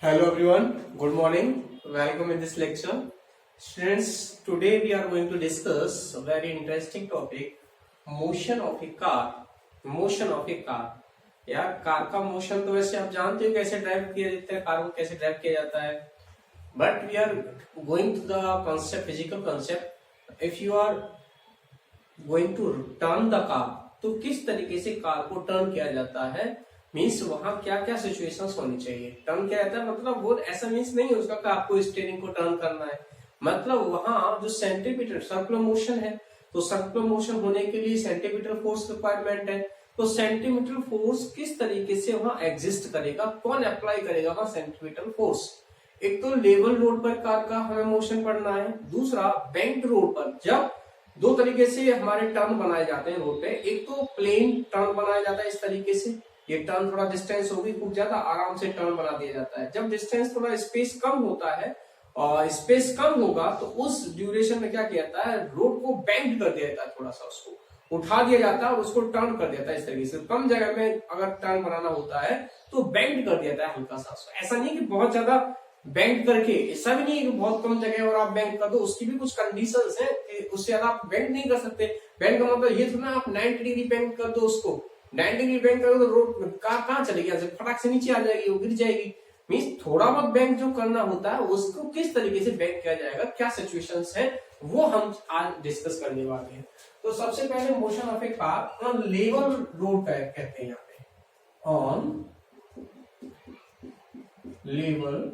Hello everyone, good morning. Welcome in this lecture. Students, today we are going to discuss a very interesting topic, motion of a car. Motion of a car. यार car का motion तो वैसे आप जानते हो कैसे drive किया जाता है, कार को कैसे ड्राइव किया जाता है. But we are going to the concept, physical concept. If you are going to turn the car, तो किस तरीके से कार को टर्न किया जाता है, मीन्स वहां क्या क्या सिचुएशंस होनी चाहिए. टर्न क्या रहता है, मतलब वो ऐसा मीन्स नहीं है उसका कि आपको स्टीयरिंग को टर्न करना है. मतलब वहां जो सेंटीमीटर सर्कुलर मोशन है, तो सर्कुलर मोशन होने के लिए सेंटीमीटर फोर्स रिक्वायरमेंट है. तो सेंटीमीटर फोर्स किस तरीके से वहां एग्जिस्ट करेगा, कौन अप्लाई करेगा वहां सेंटीमीटर फोर्स. एक तो लेवल रोड पर कार का हमें मोशन पढ़ना है. दूसरा बैंक रोड पर, जब दो तरीके से हमारे टर्न बनाए जाते हैं रोड पे. एक तो प्लेन टर्न बनाया जाता है इस तरीके से, ये टर्न थोड़ा डिस्टेंस होगी खूब ज्यादा, आराम से टर्न बना दिया जाता है. जब डिस्टेंस थोड़ा स्पेस कम होता है और स्पेस कम होगा तो उस ड्यूरेशन में क्या किया जाता है, रोड को बेंड कर दिया जाता है, थोड़ा सा उसको उठा दिया जाता है और उसको टर्न कर दिया जाता है इस तरीके से. कम जगह में अगर टर्न बनाना होता है तो बेंड कर दिया जाता है हल्का सा. ऐसा नहीं कि बहुत ज्यादा बेंड करके, ऐसा भी नहीं है कि बहुत कम जगह और आप बेंड कर दो, उसकी भी कुछ कंडीशंस है कि उससे ज्यादा आप बेंड नहीं कर सकते. बेंड का मतलब ये थोड़ा आप 90 डिग्री बेंड कर दो, उसको 90 डिग्री बेंड करोगे तो रोड कार कहाँ चलेगी, फटाक से नीचे आ जाएगी, वो गिर जाएगी. मीन्स थोड़ा बहुत बैंक जो करना होता है उसको किस तरीके से बैंक किया जाएगा, क्या सिचुएशंस है, वो हम आज डिस्कस करने वाले हैं. तो सबसे पहले motion of a car on level road का कहते हैं यहाँ पे, ऑन लेवल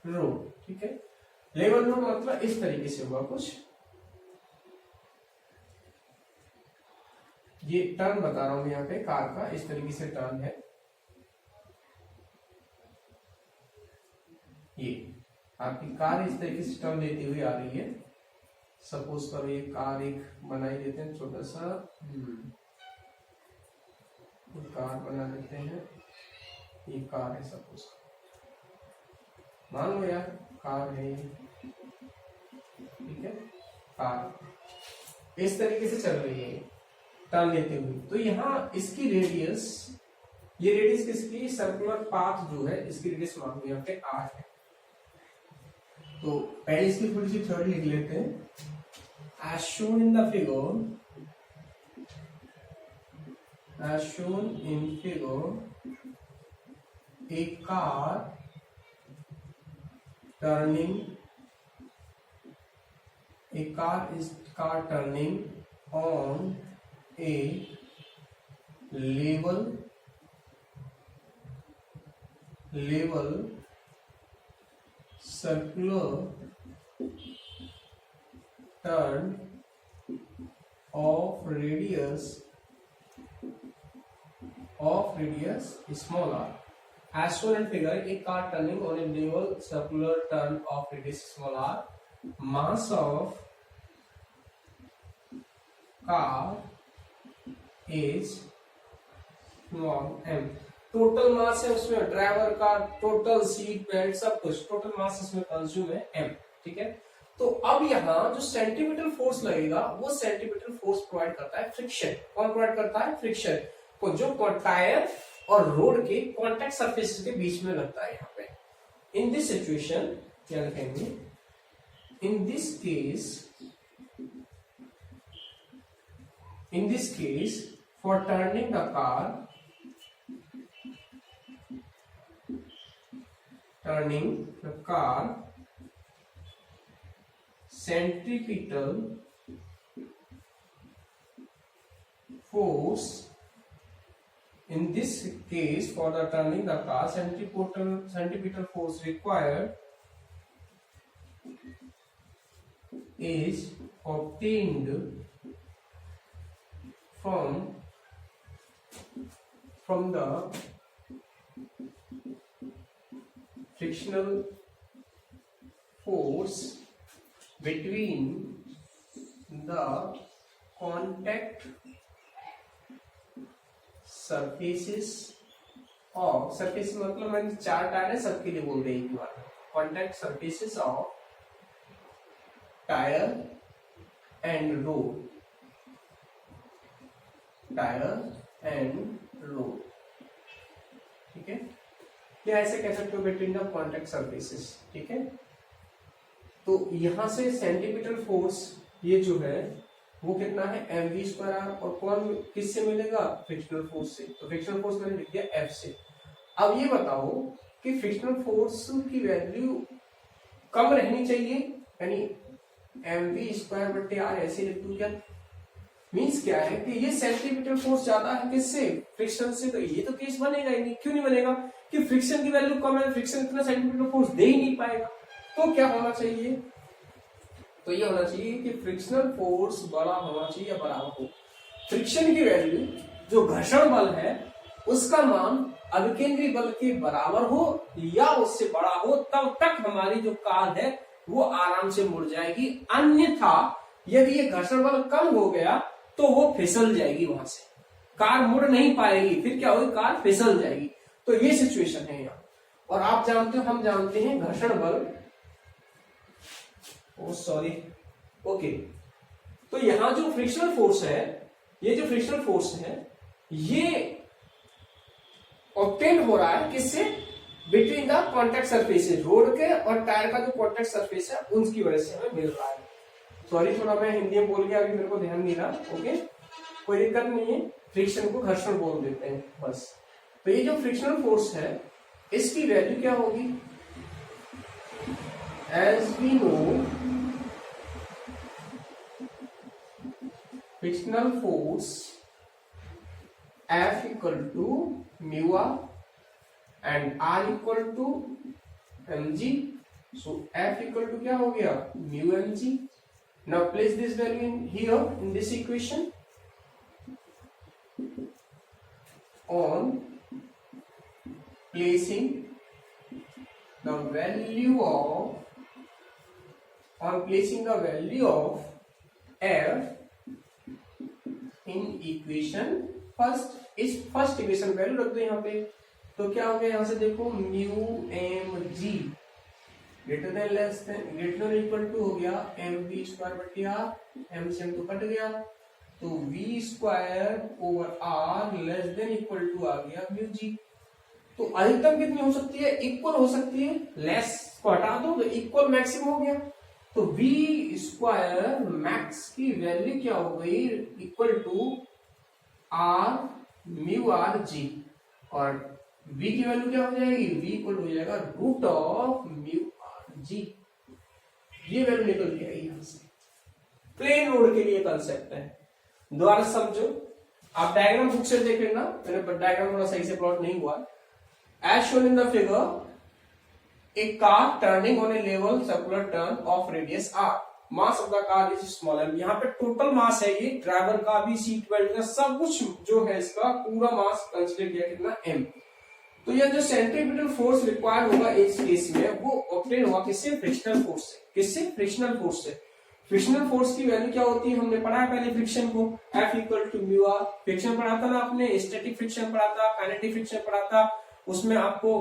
रोड. ठीक है, लेवल रोड मतलब इस तरीके से हुआ कुछ. ये टर्न बता रहा हूं यहाँ पे कार का, इस तरीके से टर्न है. ये आपकी कार इस तरीके से टर्न लेती हुई आ रही है. सपोज करो ये कार एक बनाई देते हैं, छोटा सा कार बना देते हैं. ये कार है, सपोज मान लो यार कार है, ठीक है. कार इस तरीके से चल रही है टर्न लेते हुए. तो यहाँ इसकी रेडियस, ये रेडियस किसकी, सर्कुलर पाथ जो है इसकी रेडियस मान लो यहाँ पे r है. तो पहले इसकी थोड़ी सी थ्योरी लिख लेते हैं. as shown in the figure, as shown in figure, a car turning, a car is car turning on a level circular turn of radius small r. As shown in figure, a car turning on a level circular turn of radius small r. Mass of car is small m. Total mass है उसमें, driver का total seat belt सब कुछ, total mass इसमें consume है m. ठीक है. तो अब यहाँ जो सेंटीमीटर फोर्स लगेगा वो सेंटीमीटर फोर्स प्रोवाइड करता है फ्रिक्शन. कौन प्रोवाइड करता है, फ्रिक्शन को, जो टायर और रोड के कॉन्टेक्ट सरफेस के बीच में लगता है यहाँ पे. इन दिस सिचुएशन क्या लिखेंगे, in this case for turning the car, centripetal force, in this case for the turning the car, centripetal force required is obtained from the frictional force between the contact surfaces of, surface मतलब मैंने चार tyre है, सबके लिए बोल रही हूँ. contact surfaces of tire and road, tire and road. ठीक है. या ऐसे कह सकते हो बिटवीन द कॉन्टैक्ट सर्फेसेस, ठीक है। तो यहां से सेंटीमीटर फोर्स ये जो है वो कितना है mv²r, और कौन किससे मिलेगा, फ्रिक्शनल फोर्स से। तो फ्रिक्शनल फोर्स मैंने लिख दिया F से। अब ये बताओ कि फ्रिक्शनल फोर्स की वैल्यू कम रहनी चाहिए, यानी mv²/r ऐसे लिख दूं क्या। मीन्स क्या है कि ये सेंटीमीटर फोर्स ज्यादा है किससे, फ्रिक्शन से, तो ये तो केस बनेगा ही नहीं। क्यों नहीं बनेगा, कि फ्रिक्शन की वैल्यू कम है, फ्रिक्शन इतना सेंटीमीटर फोर्स दे ही नहीं पाएगा। तो क्या होना चाहिए, तो ये होना चाहिए कि फ्रिक्शनल फोर्स बड़ा होना चाहिए या बराबर हो। फ्रिक्शन की वैल्यू जो घर्षण बल है उसका मान अभिकेंद्री बल के बराबर हो या उससे बड़ा हो, तब तक हमारी जो कार है वो आराम से मुड़ जाएगी। अन्यथा यदि ये घर्षण बल कम हो गया तो वो फिसल जाएगी, वहां से कार मुड़ नहीं पाएगी, फिर क्या होगी, कार फिसल जाएगी। तो ये सिचुएशन है यहाँ। और आप जानते हो, हम जानते हैं घर्षण बल, ओ सॉरी, ओके। तो यहां जो फ्रिक्शनल फोर्स है, ये जो फ्रिक्शनल फोर्स है ये ऑब्टेन हो रहा है किससे, between the contact surfaces, road के और टायर का जो कॉन्टैक्ट सरफेस है उनकी वजह से हमें मिल रहा है। सॉरी थोड़ा मैं हिंदी में बोल गया, अभी मेरे को ध्यान नहीं रहा, ओके कोई दिक्कत नहीं है, फ्रिक्शन को घर्षण बोल देते हैं बस। तो ये जो फ्रिक्शनल फोर्स है इसकी वैल्यू क्या होगी, as we know frictional force F equal to mu R and R equal to mg। So F equal to क्या हो गया, mu mg। Now place this value in here in this equation. On placing the value of F in equation first, इस first equation value रख दो यहाँ पे। तो क्या हो गया, यहां से देखो mu M G greater than less than greater than equal to हो गया mv²/r, m से m तो कट गया, तो v²/r less than equal to आ गया म्यू जी। तो अधिकतम कितनी हो सकती है, इक्वल हो सकती है, लेस को हटा दो तो इक्वल मैक्सिमम हो गया। तो v² मैक्स की वैल्यू क्या हो गई, equal to r mu R G, और v की वैल्यू क्या हो जाएगी, v इक्वल हो जाएगा √ऑफ म्यू आर जी। ये वैल्यू निकल के आई यहां से। प्लेन रोड के लिए कंसेप्ट है, दोबारा समझो। आप डायग्राम बुक से देख लेना, मैंने डायग्राम थोड़ा सही से प्लॉट नहीं हुआ। As shown in the figure, a car turning on a level circular turn of radius r, mass of the car is small m। यहाँ पे टोटल मास है, ये ड्राइवर का भी, सीट बेल्ट का, सब कुछ जो है इसका पूरा मास कंसीडर किया कितना m। तो यह जो सेंट्रीपिटल फोर्स रिक्वायर्ड होगा इस केस में वो ऑब्टेन हुआ किससे, फ्रिक्शनल फोर्स से। किससे, फ्रिक्शनल फोर्स से। फ्रिक्शनल फोर्स की वैल्यू क्या होती है, हमने पढ़ा है पहले फ्रिक्शन को, F equal to mu R. Friction पढ़ा था ना आपने, स्टैटिक फ्रिक्शन पढ़ा था, काइनेटिक फ्रिक्शन पढ़ा था, उसमें आपको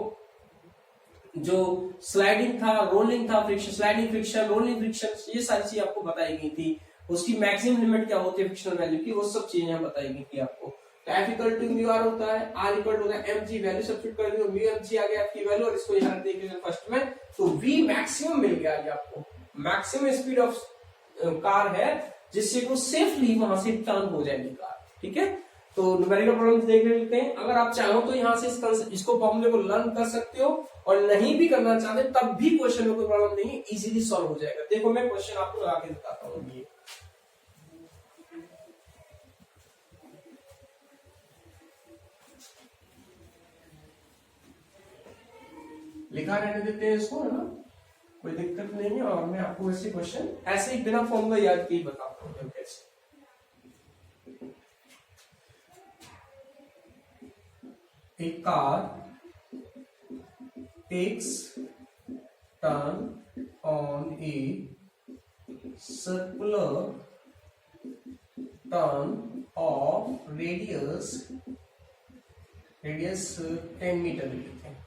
जो स्लाइडिंग था, रोलिंग था, friction, sliding friction, rolling friction, ये सारी चीजें आपको बताई गई थी। उसकी मैक्सिमम लिमिट क्या होती है फ्रिक्शनल वैल्यू की, वो सब चीजें यहाँ बताई गई थी आपको। F equal to mu R होता है, R इक्वल टू होता है mg, वैल्यू सब्स्टिट्यूट कर दियो, म्यू mg आ गया आपकी वैल्यू, और इसको यहाँ रख दिया इक्वेशन फर्स्ट में। तो V मैक्सिमम मिल गया आज आपको, मैक्सिमम स्पीड ऑफ कार है जिससे वो सेफली वहां से टर्न हो जाएगी कार, ठीक है। तो न्यूमेरिकल प्रॉब्लम्स देख लेते हैं। अगर आप चाहो तो यहाँ से इसको फॉर्मूले को लर्न कर सकते हो, और नहीं भी करना चाहते तब भी क्वेश्चन में कोई प्रॉब्लम नहीं है, इजीली सॉल्व हो जाएगा। देखो मैं क्वेश्चन आपको लगा के दिखाता हूँ। ये लिखा रहने देते हैं इसको, है ना, कोई दिक्कत नहीं है। और मैं आपको ऐसे क्वेश्चन ऐसे ही बिना फॉर्मूला याद किए बताता हूँ कैसे। A car takes turn on a circular turn of radius 10 metre लिखते हैं,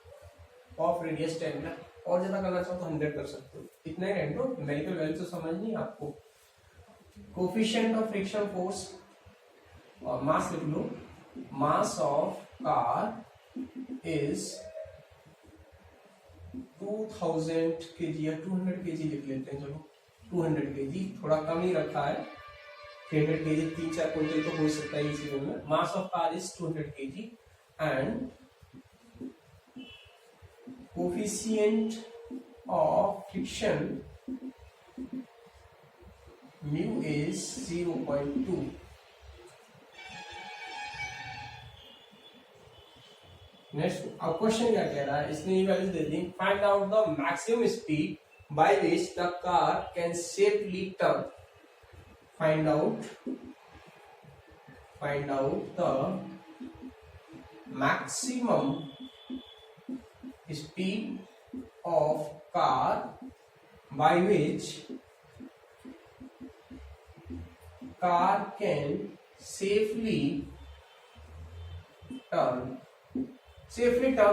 ऑफ रेडियस 10 मीटर। और ज्यादा करना चाहो तो 100 कर सकते हो, इतना ही रहने दो, न्यूमेरिकल वैल्यू तो समझनी है आपको। कोफिशिएंट ऑफ फ्रिक्शन फोर्स और मास लिख लो, mass of car is 2000 kg या 200 kg लिख लेते हैं, चलो 200 kg, थोड़ा कम ही रखा है, 300 kg 3-4 क्विंटल तो हो सकता है इसी में। मास of car is 200 kg and coefficient of friction mu is 0.2. Next अब क्वेश्चन क्या कह रहा है, इसने ये value they the, find out the maximum speed by which the car can safely turn. Find out the maximum speed of car by which car can safely turn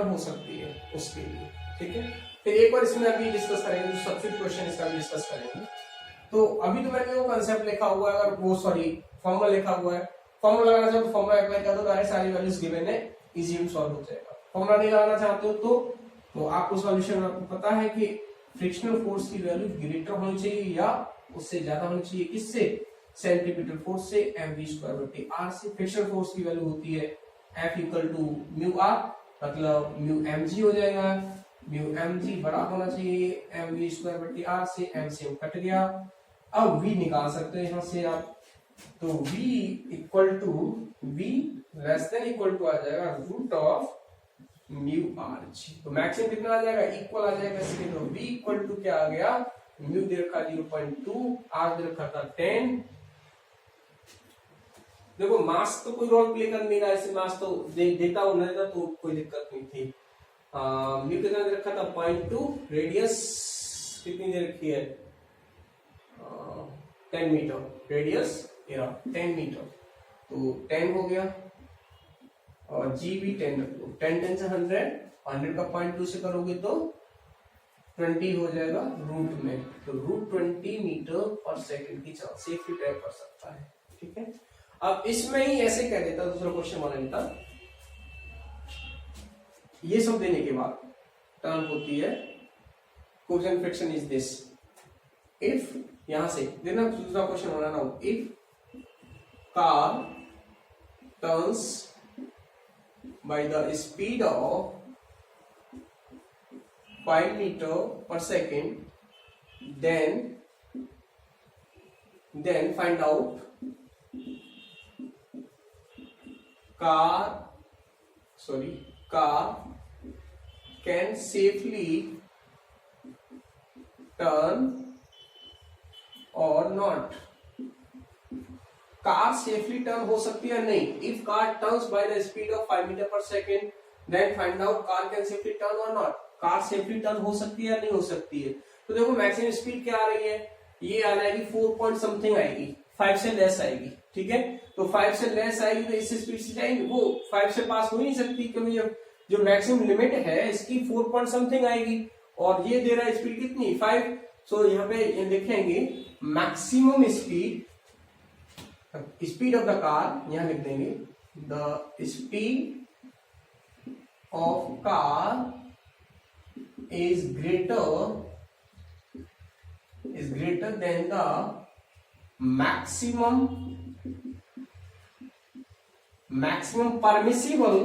हो सकती है उसके लिए, ठीक है। फिर एक बार इसमें अभी डिस्कस करेंगे, जो सब्सिट्यूट क्वेश्चन इसका भी डिस्कस करेंगे। तो अभी तो मैंने वो कंसेप्ट लिखा हुआ है, अगर वो फॉर्मूला लिखा हुआ है, फॉर्मूला लगाना चाहो तो फॉर्मूला अप्लाई कर दो, डायरेक्ट सारी वैल्यूज गिवन है, इजी सॉल्व हो जाएगा। फॉर्मूला नहीं लगाना चाहते हो तो आपको सॉल्यूशन आपको पता है कि फ्रिक्शनल फोर्स की वैल्यू ग्रेटर होनी चाहिए या उससे ज्यादा होनी चाहिए, किससे, सेंट्रीपिटल फोर्स से, mv²/r से। फ्रिक्शनल फोर्स की वैल्यू होती है F = μr, मतलब μmg हो जाएगा, μmg बड़ा होना चाहिए mv²/r से, m से m कट गया। अब v निकाल सकते हैं यहाँ से आप, तो v > आ जाएगा √of μrg। तो मैक्सिमम कितना आ जाएगा, इक्वल आ जाएगा इसके, तो v = क्या आ गया, म्यू दे रखा 0.2, r दे रखा था 10। देखो मास तो कोई रोल प्ले कर नहीं रहा है, इसे मास तो देता हो ना देता तो कोई दिक्कत नहीं थी। म्यू कितना दे रखा था 0.2, रेडियस कितनी दे रखी है 10 मीटर, रेडियस 10 मीटर, तो 10 हो गया, और जी भी 10 रख लो, 10 से 100 का 0.2 से करोगे तो 20 हो जाएगा रूट में, तो √20 मीटर/सेकंड की चांस से फिर टैप कर सकता है, ठीक है। अब इसमें ही ऐसे कह देता, दूसरा क्वेश्चन बना लेता, ये सब देने के बाद टर्न होती है, coefficient friction is this, if, यहां से देना दूसरा क्वेश्चन बनाना हो, if car turns by the speed of 5 meter/second, then find out car can safely turn or not। Car safely turn हो सकती है नहीं, if car turns by the speed of 5 metre per second, then find out car can safely turn or not. Car safely turn हो सकती है या नहीं हो सकती है। तो देखो मैक्सिमम स्पीड क्या आ रही है, ये आ जाएगी 4 पॉइंट समथिंग आएगी, 5 से लेस आएगी, ठीक है। तो 5 से लेस आएगी तो इस स्पीड से जाएगी, वो 5 से पास हो ही नहीं सकती, क्योंकि जो मैक्सिमम लिमिट है इसकी 4 पॉइंट समथिंग आएगी, और ये दे रहा है स्पीड कितनी 5। सो यहाँ पे लिखेंगे maximum speed of the car, यहां लिख देंगे the speed of car is greater than the maximum permissible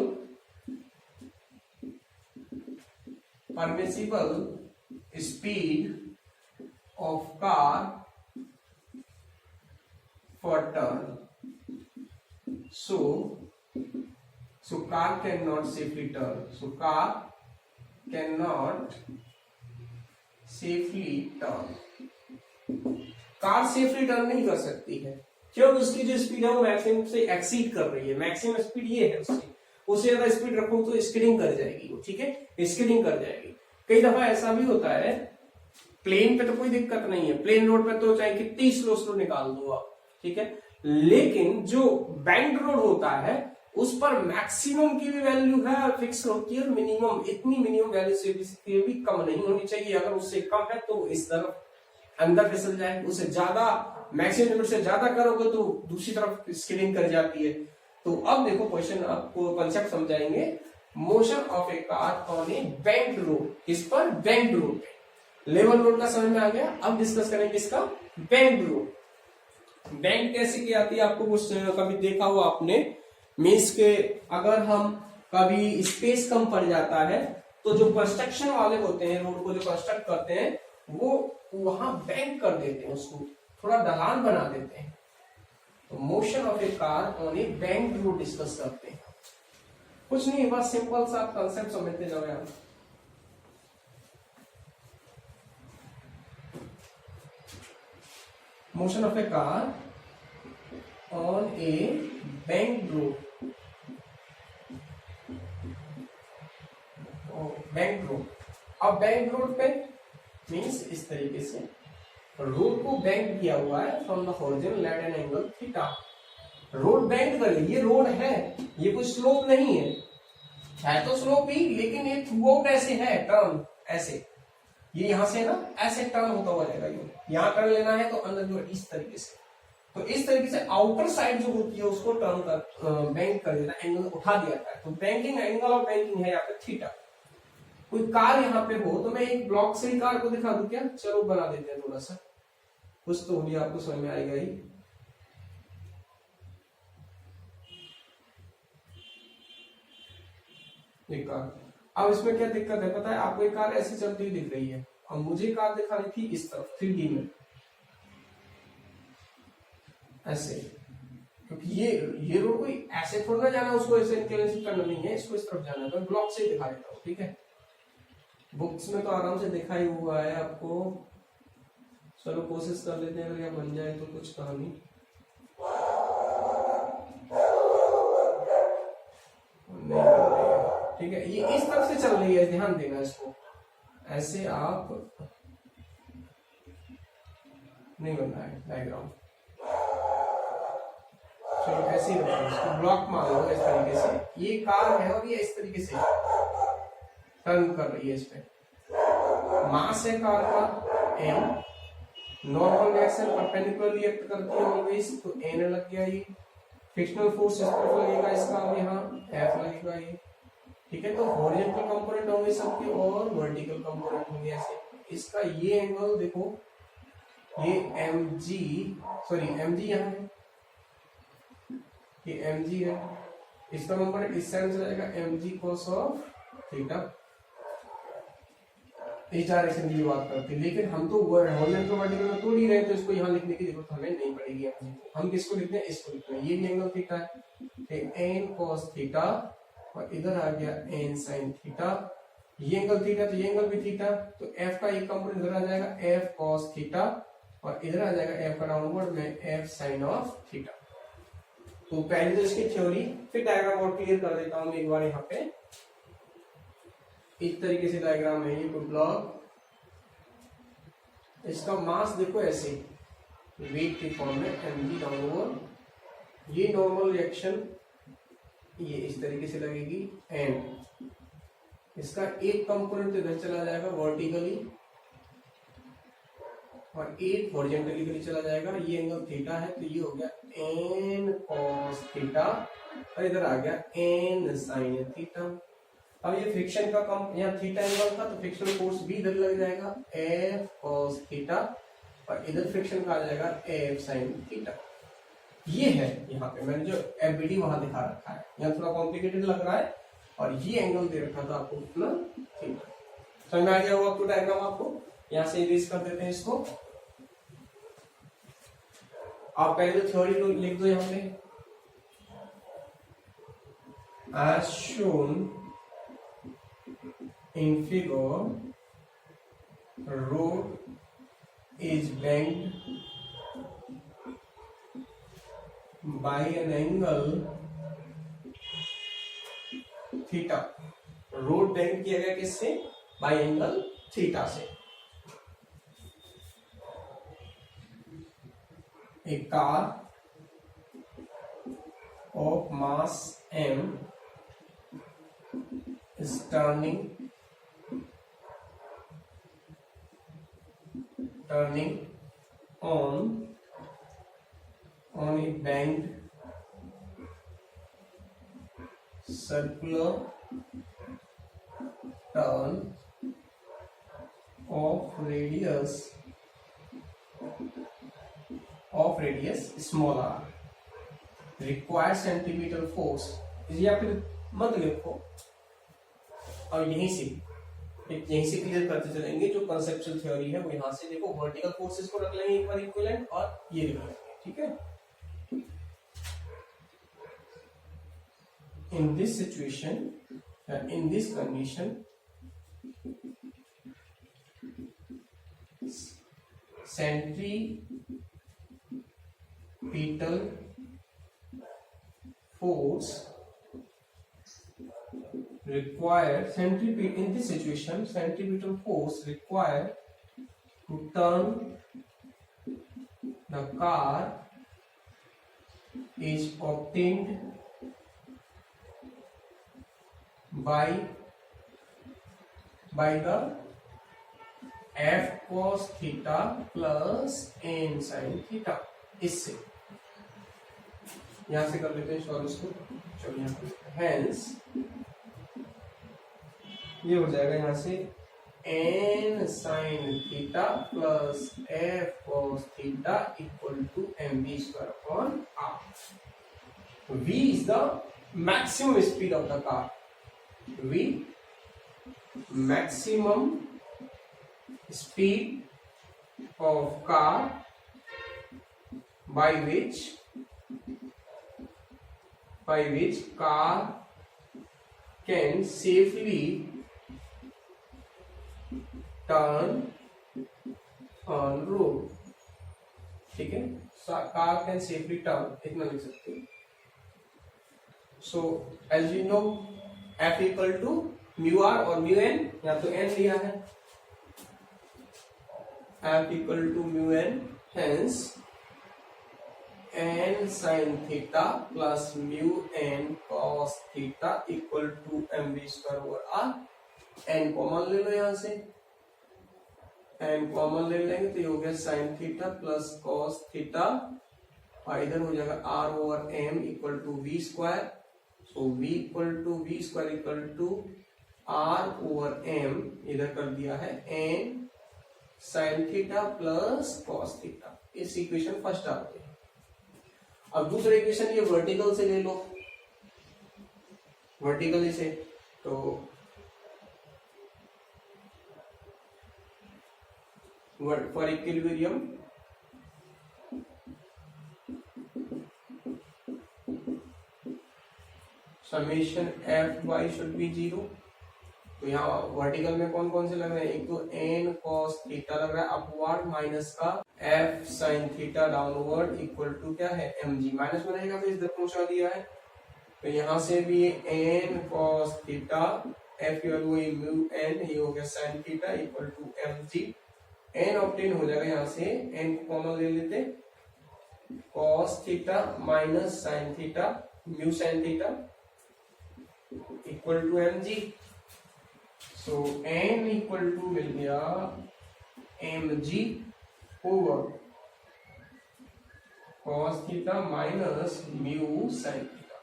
speed of car for turn. So car cannot safely turn. So car cannot safely turn. Car safely turn नहीं कर सकती है, क्योंकि उसकी जो स्पीड है वो मैक्सिमम से एक्सीड कर रही है। मैक्सिमम स्पीड ये है उससे ज्यादा स्पीड रखो तो स्किडिंग कर जाएगी वो, ठीक है, स्किडिंग कर जाएगी। कई दफा ऐसा भी होता है, प्लेन पे तो कोई दिक्कत नहीं है, प्लेन रोड पे तो चाहे कितनी स्लो निकाल दो आप, ठीक है, लेकिन जो बैंक रोड होता है उस पर मैक्सिमम की भी वैल्यू है फिक्स होती है, मिनिमम इतनी मिनिमम वैल्यू से भी कम नहीं होनी चाहिए। अगर उससे कम है तो इस तरफ अंदर फिसल जाए, उससे ज्यादा मैक्सिमम लिमिट से ज्यादा करोगे तो दूसरी तरफ स्किडिंग कर जाती है। तो अब देखो क्वेश्चन आपको कंसेप्ट समझाएंगे। Motion of a car on a banked road, किस पर? बैंक्ड रोड पे। लेवल रोड का समझ में आ गया। अब डिस्कस करेंगे इसका बैंक्ड रोड। बैंक कैसे की आती है, आपको कुछ कभी देखा हो आपने, मीन्स के अगर हम कभी स्पेस कम पड़ जाता है तो जो कंस्ट्रक्शन वाले होते हैं, रोड को जो कंस्ट्रक्ट करते हैं, वो वहां बैंक कर देते हैं, उसको थोड़ा ढलान बना देते हैं। तो motion of a car on a banked road discuss करते हैं। कुछ नहीं, बस सिंपल सा कंसेप्ट समझते जाओ यार। Motion of a car on a banked road, bank road. अब बैंक रोड पे मीन्स इस तरीके से रोड को बैंक किया हुआ है from the horizontal at an angle theta. Road bank कर, ये रोड है, ये कोई स्लोप नहीं है तो स्लोप ही, लेकिन ये थ्रू आउट ऐसे है, टर्न ऐसे, ये यहां से ना ऐसे टर्न होता हुआ जाएगा। ये यहां टर्न लेना है तो अंदर जो इस तरीके से, तो इस तरीके से आउटर साइड जो होती है उसको टर्न कर बैंक कर देना, एंगल उठा दिया जाता है। तो बैंकिंग एंगल ऑफ बैंकिंग है यहाँ पे थीटा। कोई कार यहाँ पे हो तो मैं एक ब्लॉक से ही कार को दिखा दूं क्या? चलो बना देते हैं थोड़ा सा, कुछ तो होगी, आपको समझ में आएगा ही। एक कार, अब इसमें क्या दिक्कत है पता है आपको? एक कार ऐसी चलती हुई दिख रही है और मुझे कार दिखानी थी इस तरफ 3D में ऐसे, क्योंकि ये रोड कोई ऐसे थोड़ा ना जाना, उसको ऐसे इंक्लिनेशन करना नहीं है, इसको इस तरफ जाना है। तो ब्लॉक से ही दिखा देता हूँ, ठीक है? बुक्स में तो आराम से दिखा ही हुआ है आपको। चलो कोशिश कर लेते हैं, अगर यह बन जाए तो कुछ कहानी। नहीं बन रही है, ठीक है? ये इस तरफ से चल रही है, ध्यान देना इसको। ऐसे आप नहीं बन रहा है डायग्राम, चलो ऐसे ही रखो इसको, ब्लॉक मान लो इस तरीके से। ये कार है और ये इस तरीके से टर्न कर रही है। इस पे मास है कार का m, normal direction perpendicular react करती है ऑलवेज, तो n लग गया। ये फ्रिक्शनल फोर्स इस तरफ लगेगा, इसका अब यहाँ F लगेगा ये, ठीक है? तो हॉरिजॉन्टल कंपोनेंट होंगे सबके और वर्टिकल कंपोनेंट होंगे ऐसे। इसका ये एंगल देखो, ये mg, सॉरी mg यहाँ है, ये mg है, इसका कंपोनेंट इस साइड चला जाएगा mg cos ऑफ थीटा। इस डायरेक्शन की बात करते हैं, लेकिन हम तो हॉरिजॉन्टल वर्टिकल में तोड़ ही रहे, तो इसको यहाँ लिखने की जरूरत हमें नहीं पड़ेगी। हम किसको लिखते हैं? इसको लिखते हैं। ये भी एंगल थीटा है, n cos थीटा, और इधर आ गया n sin थीटा। ये एंगल थीटा, तो ये एंगल भी थीटा, तो f का एक कंपोनेंट इधर आ जाएगा f cos थीटा, और इधर आ जाएगा f का डाउनवर्ड में f sin ऑफ थीटा। तो पहले तो इसकी थ्योरी, फिर डायग्राम और क्लियर कर देता हूं एक बार। यहाँ पे इस तरीके से डायग्राम है, ये ब्लॉक, इसका मास देखो ऐसे वेट के फॉर्म में mg डाउनवर्ड। ये नॉर्मल रिएक्शन ये इस तरीके से लगेगी, एंड इसका एक कंपोनेंट इधर चला जाएगा वर्टिकली और एक हॉरिजॉन्टली के लिए चला जाएगा। ये एंगल थीटा है, तो ये हो गया n cos थीटा, और इधर आ गया n sin थीटा। अब ये फ्रिक्शन का कम, यहाँ थीटा एंगल था तो फ्रिक्शनल फोर्स भी इधर लग जाएगा F cos थीटा, और इधर फ्रिक्शन का आ जाएगा F sin थीटा। ये है यहाँ पे मैंने जो FBD वहां दिखा रखा है, यहाँ थोड़ा कॉम्प्लिकेटेड लग रहा है, और ये एंगल दे रखा था आपको कितना, थीटा। समझ में आ गया होगा आपको डायग्राम? आपको यहाँ से इरेज कर देते हैं इसको। आप पहले तो थ्योरी लिख दो यहाँ पे, as shown in figure, road is bent by an angle theta. Road bend किया गया किससे? बाय एंगल थीटा से। A car of mass m is turning on a banked circular turn of radius small r required centimetre force, या फिर मत लिखो और यहीं से क्लियर करते चलेंगे। जो कंसेप्चुअल थ्योरी है वो यहाँ से देखो, वर्टिकल फोर्सेस को रख लेंगे एक बार इक्विवेलेंट और ये लिख लेंगे, ठीक है। In this situation, in this condition, centripetal force required in this situation, centripetal force required to turn the car is obtained by the f cos theta plus n sin theta। इससे यहां से कर लेते हैं सॉल्व इसको। चलो यहाँ पे हेंस ये हो जाएगा यहाँ से n sin theta plus f cos theta equal to mv square upon r। v is the maximum speed of the car, v maximum speed of car by which car can safely turn on road, ठीक है। Car can safely turn, इतना लिख सकते हो। So as you know F equal to mu R और mu N, या तो N लिया है, F equal to mu N, hence n sin theta plus mu N cos theta equal to mv square over r। n common ले लो, यहां से n common ले लेंगे तो ये हो गया sin theta plus cos theta, इधर हो जाएगा r over m equal to v square. So v equal to r over m, इधर कर दिया है n sin theta plus cos theta. इस इक्वेशन फर्स्ट आते हैं। अब दूसरा इक्वेशन ये वर्टिकल से ले लो, वर्टिकली से, तो for equilibrium summation F why should be 0। तो यहाँ वर्टिकल में कौन कौन से लग रहे हैं, एक तो एन कॉस थीटा लग रहा है अपवर्ड, माइनस का F sine theta downward equal to क्या है mg, माइनस में रहेगा तो इधर पहुंचा दिया है। तो यहाँ से भी एन कॉस थीटा, एफ की वैल्यू म्यू एन, ये हो गया sine theta equal to mg। N obtain हो जाएगा, यहाँ से एन को कॉमन ले लेते, cos theta minus sine theta mu sine theta equal to mg। So n equal to मिल गया mg over cos theta minus mu sine theta.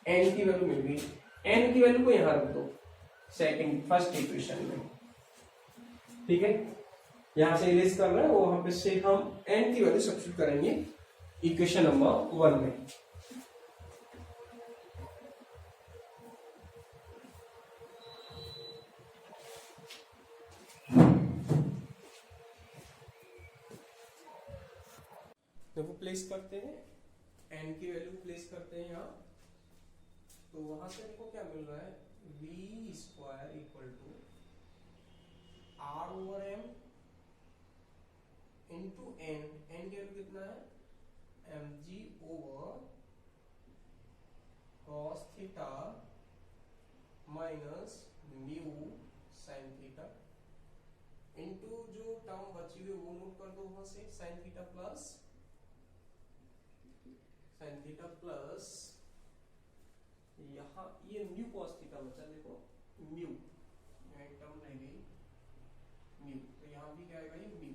n की वैल्यू मिल गई, n की वैल्यू को यहां रख दो फर्स्ट इक्वेशन में, ठीक है। यहां से इरेज कर रहे हैं, वहां पे से हम n की वैल्यू सब्स्टिट्यूट करेंगे इक्वेशन नंबर 1 में। देखो प्लेस करते हैं, n की वैल्यू प्लेस करते हैं यहाँ, तो वहां से देखो क्या मिल रहा है, v square equal to r over m into n, n की वैल्यू कितना है mg over cos theta minus mu sine theta into जो टर्म बची हुई वो नोट कर दो वहां से, साइन थीटा प्लस यहाँ ये म्यू cos थीटा बचा, देखो म्यू यहाँ एक टर्म रह गई म्यू, तो यहाँ भी क्या आएगा ये mu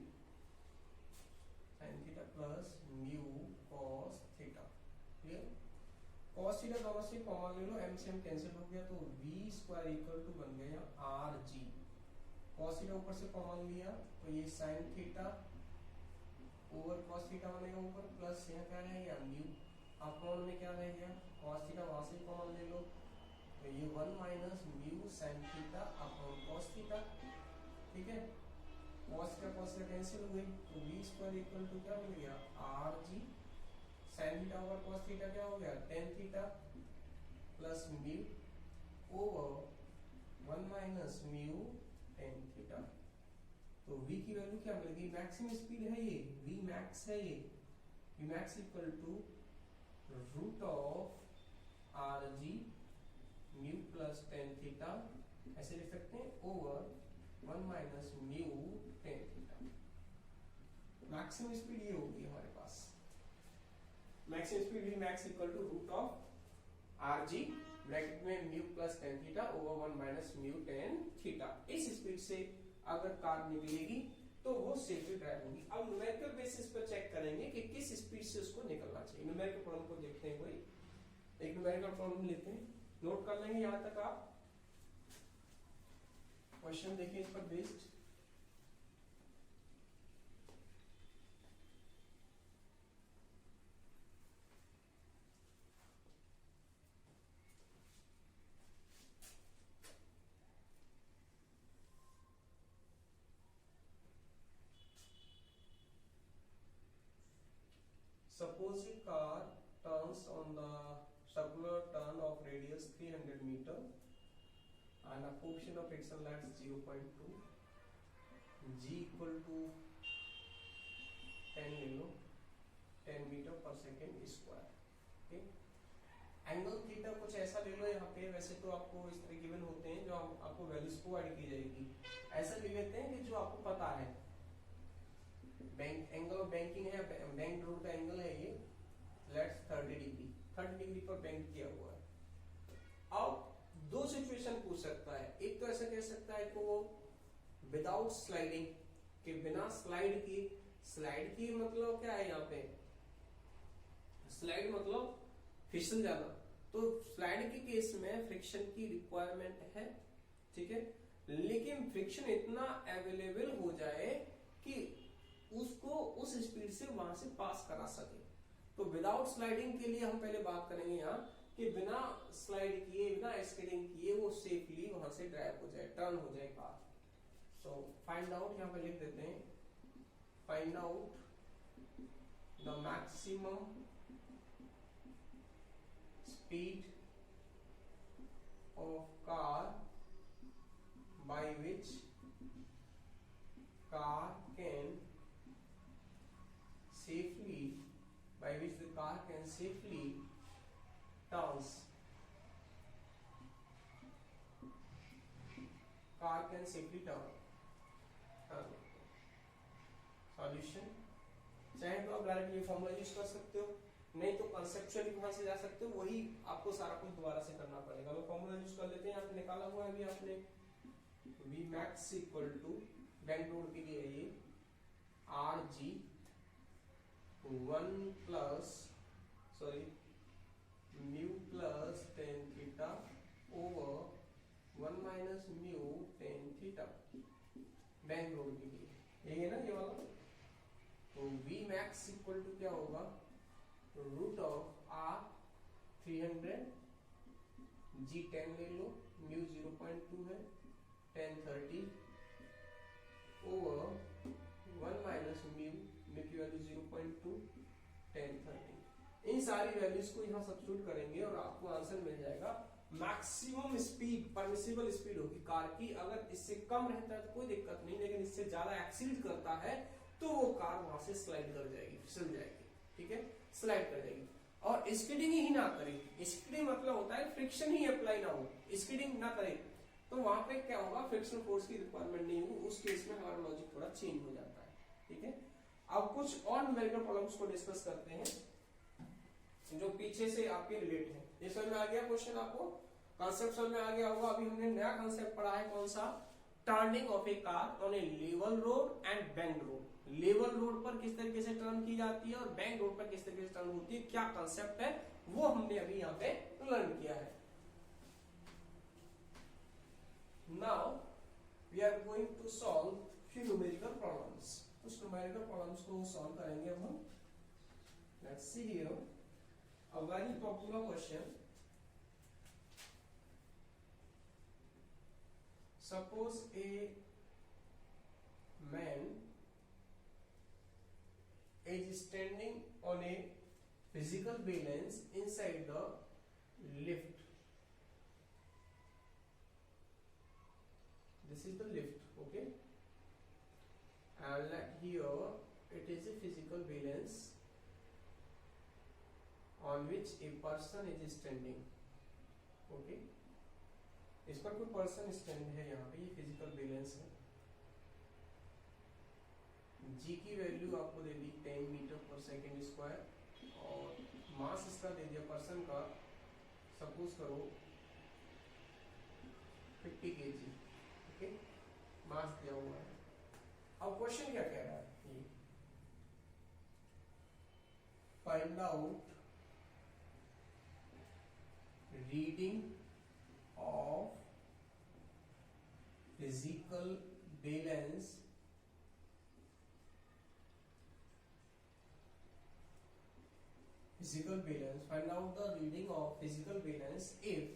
sine theta plus mu cos theta, clear. cos theta दोनों से कॉमन ले लो, m से m कैंसिल हो गया तो v स्क्वायर इक्वल टू बन गया आर जी। cos थीटा ऊपर से कॉमन लिया तो ये sin theta over cos theta बनेगा ऊपर, प्लस यहाँ क्या रहेगा म्यू, अपॉन में क्या रह गया cos थीटा, वहां से कॉमन ले लो तो ये 1 minus mu sin theta upon cos theta. ठीक है, cos का कैंसिल हो गई तो v स्क्वायर इक्वल टू क्या मिल गया R G. sin theta over cos theta क्या हो गया tan theta plus mu over 1 minus mu tan theta. तो v की वैल्यू क्या मिलेगी, मैक्सिमम स्पीड है ये, v मैक्स है ये, v max equal to root of R G mu plus tan theta, ऐसे लिख सकते हैं over 1 minus mu tan theta. Maximum speed ये होगी हमारे पास, maximum speed v max equal to root of R G bracket में mu plus tan theta over 1 minus mu tan theta. इस स्पीड से अगर कार निकलेगी तो वो सेफली ड्राइव होगी। अब न्यूमेरिकल बेसिस पर चेक करेंगे कि किस स्पीड से उसको निकलना चाहिए। न्यूमेरिकल प्रॉब्लम को देखते हैं, कोई एक न्यूमेरिकल प्रॉब्लम लेते हैं, नोट कर लेंगे यहां तक आप। क्वेश्चन देखिए इस पर based. Suppose a car turns on the circular turn of radius 300 meter and a coefficient of friction at 0.2, g equal to 10 ले लो, 10 मीटर पर second square. Okay, angle theta कुछ ऐसा ले लो यहाँ पे, वैसे तो आपको इस तरह गिवन होते हैं जो आपको वैल्यूज प्रोवाइड की जाएगी, ऐसा ले लेते हैं कि जो आपको पता है। बैंक एंगल ऑफ बैंकिंग है, बैंक रोड का एंगल है ये, लेट्स 30 डिग्री, 30 डिग्री पर बैंक किया हुआ है। अब दो सिचुएशन पूछ सकता है, एक तो ऐसा कह सकता है कि वो विदाउट स्लाइडिंग, के बिना स्लाइड की, स्लाइड की मतलब क्या है यहाँ पे, स्लाइड मतलब फिसल जाना, तो स्लाइड के केस में फ्रिक्शन की रिक्वायरमेंट है। ठीक है, लेकिन फ्रिक्शन इतना अवेलेबल हो जाए कि उसको उस स्पीड से वहां से पास करा सके। तो विदाउट स्लाइडिंग के लिए हम पहले बात करेंगे यहाँ कि बिना स्लाइड किए, बिना स्किडिंग किए वो सेफली वहां से ड्राइव हो जाए, टर्न हो जाए कार। सो फाइंड आउट, यहाँ पे लिख देते हैं, find out the maximum speed of car by which car can safely, by which the car can safely turns, car can safely turn। Solution चाहे तो आप डायरेक्टली फॉर्मूला यूज कर सकते हो, नहीं तो कंसेप्चुअली वहां से जा सकते हो, वही आपको सारा कुछ दोबारा से करना पड़ेगा। तो फॉर्मूला यूज कर लेते हैं, यहाँ पे निकाला हुआ है अभी आपने, v max equal to bank road के लिए ये R G 1 plus mu plus tan theta over 1 minus mu tan theta, bank road के लिए यही है ना ये वाला। तो v max इक्वल टू क्या होगा, रूट ऑफ आर 300, g 10 ले लो, म्यू 0.2 है, tan 30 ओवर 1 माइनस म्यू की वैल्यू 0.2, tan 30। इन सारी वैल्यूज को यहाँ सब्स्टिट्यूट करेंगे और आपको आंसर मिल जाएगा। मैक्सिमम स्पीड, परमिसिबल स्पीड होगी कार की, अगर इससे कम रहता है तो कोई दिक्कत नहीं, लेकिन इससे ज्यादा एक्सीड करता है तो वो कार वहां से स्लाइड कर जाएगी, फिसल जाएगी। ठीक है, स्लाइड कर जाएगी। और स्किडिंग ही ना करे, स्किडिंग मतलब होता है फ्रिक्शन ही अप्लाई ना हो, स्किडिंग ना करे तो वहां पे क्या होगा, फ्रिक्शनल फोर्स की रिक्वायरमेंट नहीं होगी, उस केस में हमारा लॉजिक थोड़ा चेंज हो जाता है। ठीक है, अब कुछ और न्यूमेरिकल प्रॉब्लम्स को डिस्कस करते हैं जो पीछे से आपके रिलेट है। ये समझ में आ गया क्वेश्चन, आपको कॉन्सेप्ट समझ में आ गया होगा। अभी हमने नया कॉन्सेप्ट पढ़ा है, कौन सा, turning of a car on A level road and bend road. Level load पर किस तरीके से टर्न की जाती है और बैंक लोड पर किस तरीके से टर्न होती है, क्या कंसेप्ट है वो हमने अभी यहाँ पे लर्न किया है। Now we are going to solve few numerical problems. कुछ न्यूमेरिकल प्रॉब्लम्स को सॉल्व करेंगे अब हम। Let's see here a very popular question. Suppose a man is standing on a physical balance inside the lift. This is the lift, okay? And here it is a physical balance on which a person is standing, okay? इस पर कोई person stand है, यहाँ पे ये physical balance है। जी की value आपको दे दी 10 मीटर पर सेकेंड स्क्वायर और मास इसका दे दिया पर्सन का, सपोज करो 50 kg, ओके, मास दिया हुआ है। अब क्वेश्चन क्या कह रहा है, find out reading of physical balance find out the reading of physical balance if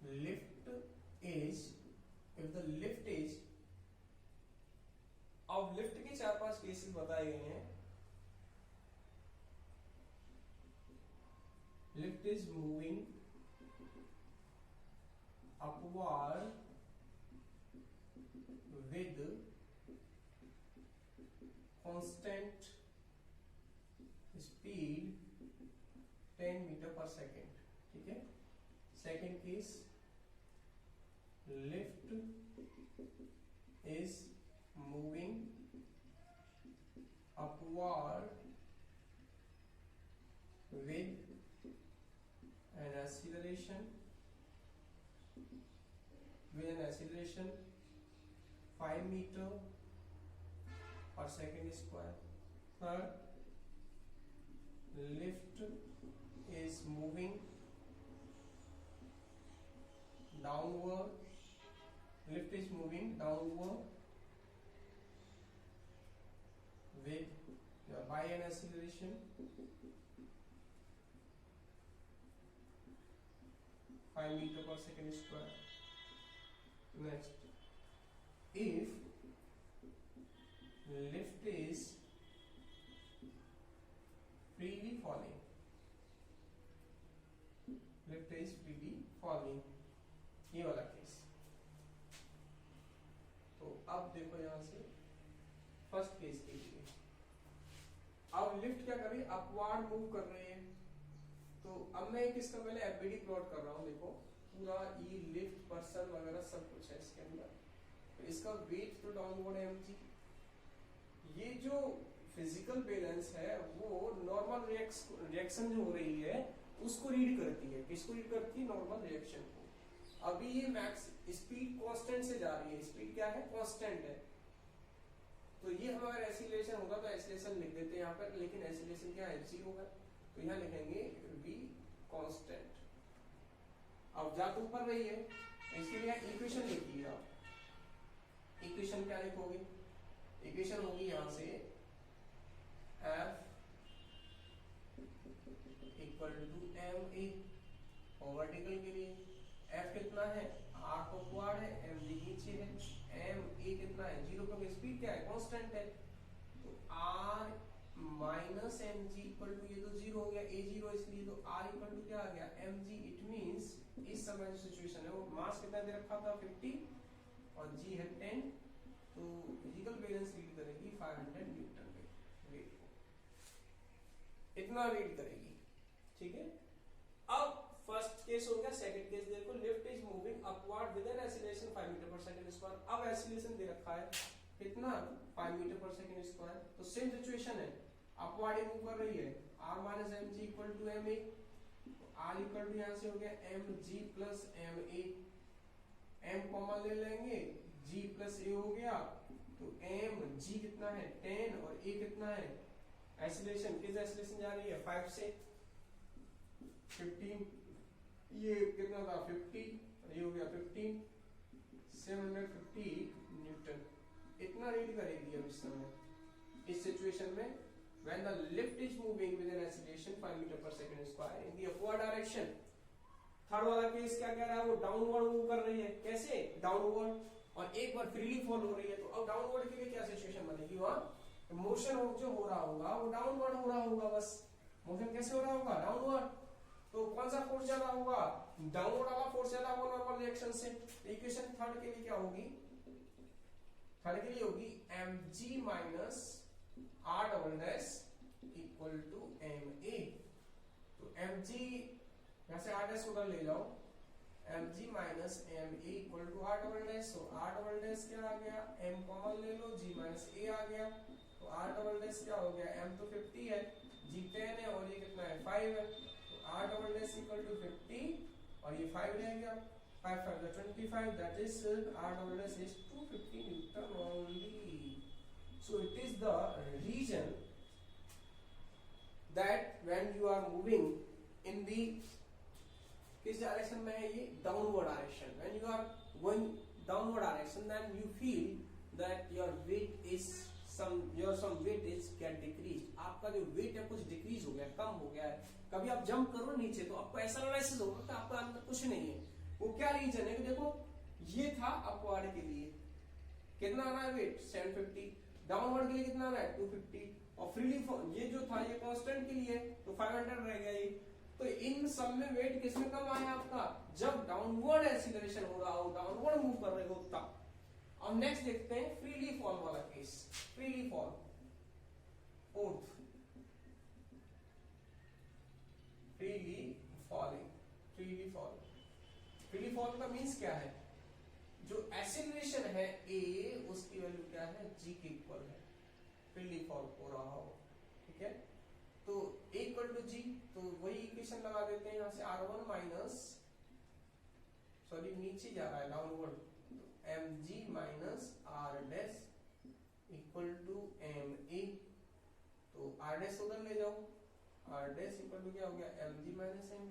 the lift is अब लिफ्ट के 4-5 केसेस बताए गए हैं। Lift is moving upward with constant speed 10 metre पर सेकेंड, ठीक है। Second case, lift is moving upward with an acceleration 5 meter per second square. Third, lift is moving downward with by an acceleration 5 meter per second square. Next, if lift is freely falling, ये वाला case. तो अब देखो यहां से first case के लिए, अब लिफ्ट क्या कर रही है, अपवार्ड मूव कर रही है। तो अब मैं इसका पहले एफबीडी प्लॉट कर रहा हूं, देखो पूरा ये लिफ्ट पर्सन वगैरह सब कुछ है इसके अंदर। तो इसका वेट तो डाउनवर्ड है mg। ये जो फिजिकल बैलेंस है वो नॉर्मल रिएक्शन जो हो रही है उसको रीड करती है। किसको रीड करती है, नॉर्मल रिएक्शन को। अभी ये मैक्स स्पीड कांस्टेंट से जा रही है, स्पीड क्या है, कांस्टेंट है। तो ये हमारा एसिलेशन होगा तो एसिलेशन लिख देते हैं यहाँ पर, लेकिन एसिलेशन क्या है, जी होगा, तो यहाँ लिखेंगे v कांस्टेंट। अब जा तो ऊपर रही है, इसके लिए इक्वेशन लिखिए आप। इक्वेशन क्या लिखोगे, इक्वेशन होगी यहां से F equal to M A, और वर्टिकल के लिए F कितना है, R अपवार्ड है, m जी नीचे है, m a कितना है, 0, क्योंकि स्पीड क्या है, कांस्टेंट है। तो R minus M G equal to, ये तो 0 हो गया, a 0 इसलिए, तो R इक्वल टू क्या आ गया, एम जी। इट मींस इस समय जो सिचुएशन है वो मास कितना दे रखा था 50 और g है 10, तो फिजिकल बैलेंस रीड करेगी 500 न्यूटन वेट को, इतना रीड करेगी, ठीक है। अब फर्स्ट केस हो गया। सेकंड केस देखो, lift is moving upward with an acceleration 5 metre per second square. अब एक्सीलरेशन दे रखा है कितना, 5 मीटर पर सेकंड स्क्वायर। तो सेम सिचुएशन है, अपवर्ड ही मूव कर रही है, r minus M G equal to M A, r equal to यहां से हो गया M G plus M A, m common ले लेंगे, जी प्लस ए हो गया, तो एम जी कितना है 10 और ए कितना है एक्सीलरेशन, किस एक्सीलरेशन जा रही है 5 से 15, ये कितना था 50 और ये हो गया 15, 750 न्यूटन इतना रीड करेगी अब इस समय इस सिचुएशन में when the lift is moving with an acceleration 5 meter per second square in the upward direction। Third वाला केस क्या कह रहा है, वो डाउनवर्ड मूव कर रही है, कैसे डाउनवर्ड, और एक बार फ्रीली फॉल हो रही है, तो अब डाउनवर्ड के लिए क्या सिचुएशन बनेगी, वहां मोशन जो हो रहा होगा वो डाउनवर्ड हो रहा होगा, बस मोशन कैसे हो रहा होगा डाउनवर्ड, तो कौन सा फोर्स ज्यादा होगा, डाउनवर्ड वाला फोर्स ज्यादा होगा नॉर्मल रिएक्शन से। इक्वेशन थर्ड के लिए क्या होगी, थर्ड के लिए होगी mg minus r double dash equal to ma, तो mg यहां से r डैश उधर ले जाओ, mg minus ma equal to r double dash, तो r डबल डैश क्या आ गया, m कॉमन ले लो, g माइनस a आ गया, तो r डबल डैश क्या हो गया, m तो 50 है, g 10 है और ये कितना है 5 है, तो r double dash equal to 50 और ये 5 रह गया, 5 5 25, that is r double dash is 250 Newton only। So it is the reason that when you are moving in the किस डायरेक्शन में है ये downward direction, when you are going downward direction then you feel that your weight is some weight is get decreased, आपका जो wait है कुछ decrease हो गया, कम हो गया है। कभी आप जंप करो नीचे तो आपको ऐसा एनालिसिस होगा कि आपका अंदर कुछ नहीं है, वो क्या रीजन है कि देखो ये था अपवर्ड के लिए कितना आना है वेट 750, डाउनवर्ड के लिए कितना आना है 250, और फ्रीली ये जो था ये कांस्टेंट के लिए तो 500 रह गया ये, तो इन सब में वेट किसमें कम आया आपका, जब डाउनवर्ड एक्सीलरेशन हो रहा हो, डाउनवर्ड मूव कर रहे हो तब। अब नेक्स्ट देखते हैं फ्रीली फॉल वाला case, freely fall fourth, freely falling, freely fall, freely fall का मीन्स क्या है, जो एक्सीलरेशन है a उसकी वैल्यू क्या है g के इक्वल है, फ्रीली फॉल हो रहा हो, ठीक है, तो a इक्वल टू g, तो वही इक्वेशन लगा देते हैं यहां से r1 माइनस, सॉरी नीचे जा रहा है डाउनवर्ड, तो mg minus r dash equal to ma, तो r डैश उधर ले जाओ, r डैश इक्वल टू क्या हो गया mg माइनस ma,